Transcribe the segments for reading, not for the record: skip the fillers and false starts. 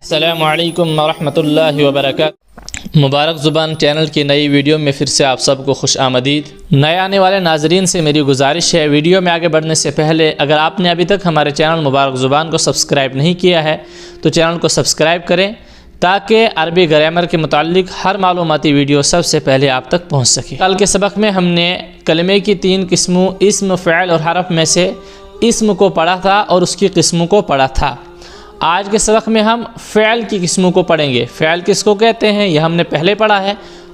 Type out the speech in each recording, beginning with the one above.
السلام علیکم ورحمۃ اللہ وبرکاتہ۔ مبارک زبان چینل کی نئی ویڈیو میں پھر سے آپ سب کو خوش آمدید۔ نئے آنے والے ناظرین سے میری گزارش ہے، ویڈیو میں آگے بڑھنے سے پہلے اگر آپ نے ابھی تک ہمارے چینل مبارک زبان کو سبسکرائب نہیں کیا ہے تو چینل کو سبسکرائب کریں تاکہ عربی گرامر کے متعلق ہر معلوماتی ویڈیو سب سے پہلے آپ تک پہنچ سکے۔ کل کے سبق میں ہم نے کلمے کی 3 قسموں اسم، فعل اور حرف میں سے اسم کو پڑھا تھا اور اس کی قسموں کو پڑھا تھا۔ آج کے سبق میں ہم فعل کی قسموں کو پڑھیں گے۔ فعل کس کو کہتے ہیں یہ ہم نے پہلے پڑھا ہے،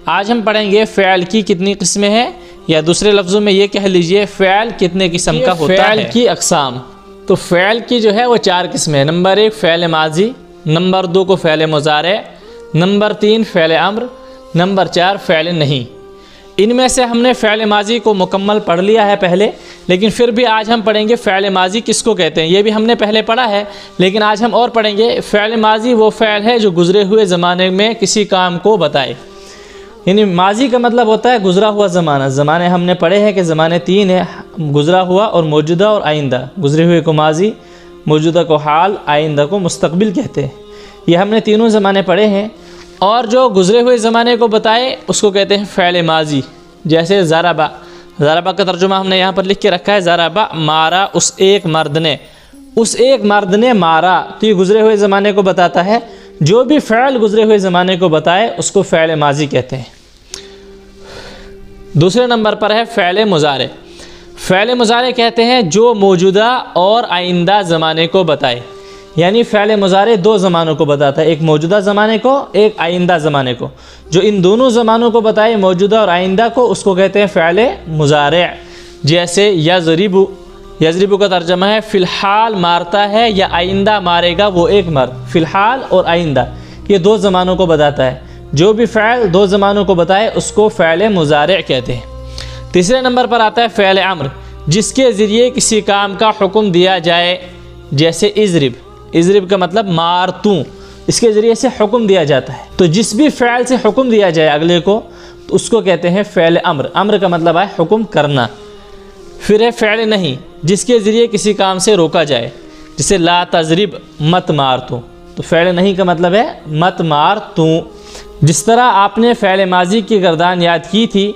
آج ہم پڑھیں گے فعل کی کتنی قسمیں ہیں، یا دوسرے لفظوں میں یہ کہہ لیجئے فعل کتنے قسم کا ہوتا ہے۔ فعل کی اقسام، تو فعل کی جو ہے وہ 4 قسمیں ہیں۔ نمبر 1 فعل ماضی، نمبر 2 کو فعل مضارع، نمبر 3 فعل امر، نمبر 4 فعل نہیں۔ ان میں سے ہم نے فعل ماضی کو مکمل پڑھ لیا ہے پہلے، لیکن پھر بھی آج ہم پڑھیں گے فعل ماضی کس کو کہتے ہیں۔ یہ بھی ہم نے پہلے پڑھا ہے، لیکن آج ہم اور پڑھیں گے فعل ماضی وہ فعل ہے جو گزرے ہوئے زمانے میں کسی کام کو بتائے۔ یعنی ماضی کا مطلب ہوتا ہے گزرا ہوا زمانہ۔ زمانے ہم نے پڑھے ہیں کہ زمانے 3 ہیں، گزرا ہوا اور موجودہ اور آئندہ۔ گزرے ہوئے کو ماضی، موجودہ کو حال، آئندہ کو مستقبل کہتے ہیں۔ یہ ہم نے تینوں زمانے پڑھے ہیں، اور جو گزرے ہوئے زمانے کو بتائے اس کو کہتے ہیں فعل ماضی۔ جیسے ضربہ، ضربہ کا ترجمہ ہم نے یہاں پر لکھ کے رکھا ہے، ضربہ مارا اس ایک مرد نے، اس ایک مرد نے مارا، تو یہ گزرے ہوئے زمانے کو بتاتا ہے۔ جو بھی فعل گزرے ہوئے زمانے کو بتائے اس کو فعل ماضی کہتے ہیں۔ دوسرے نمبر پر ہے فعل مضارع۔ فعل مضارع کہتے ہیں جو موجودہ اور آئندہ زمانے کو بتائے۔ یعنی فعل مضارع 2 زمانوں کو بتاتا ہے، ایک موجودہ زمانے کو، ایک آئندہ زمانے کو۔ جو ان دونوں زمانوں کو بتائے، موجودہ اور آئندہ کو، اس کو کہتے ہیں فعل مضارع۔ جیسے یضرب، یضرب کا ترجمہ ہے فی الحال مارتا ہے یا آئندہ مارے گا وہ ایک مرد۔ فی الحال اور آئندہ یہ 2 زمانوں کو بتاتا ہے۔ جو بھی فعل 2 زمانوں کو بتائے اس کو فعل مضارع کہتے ہیں۔ تیسرے نمبر پر آتا ہے فعل امر، جس کے ذریعے کسی کام کا حکم دیا جائے۔ جیسے اضرب، اضرب کا مطلب مار تو، اس کے ذریعے سے حکم دیا جاتا ہے۔ تو جس بھی فعل سے حکم دیا جائے اگلے کو تو اس کو کہتے ہیں فعل امر۔ امر کا مطلب ہے حکم کرنا۔ پھر ہے فعل نہیں، جس کے ذریعے کسی کام سے روکا جائے۔ جسے لا تضرب، مت مار تو فعل نہیں کا مطلب ہے مت مار تو۔ جس طرح آپ نے فعل ماضی کی گردان یاد کی تھی،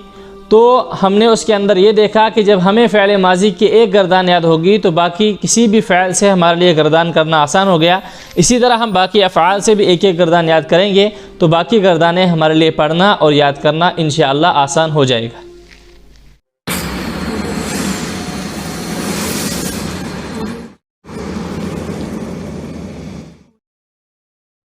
تو ہم نے اس کے اندر یہ دیکھا کہ جب ہمیں فعل ماضی کی ایک گردان یاد ہوگی تو باقی کسی بھی فعل سے ہمارے لیے گردان کرنا آسان ہو گیا۔ اسی طرح ہم باقی افعال سے بھی ایک ایک گردان یاد کریں گے تو باقی گردانیں ہمارے لیے پڑھنا اور یاد کرنا انشاءاللہ آسان ہو جائے گا۔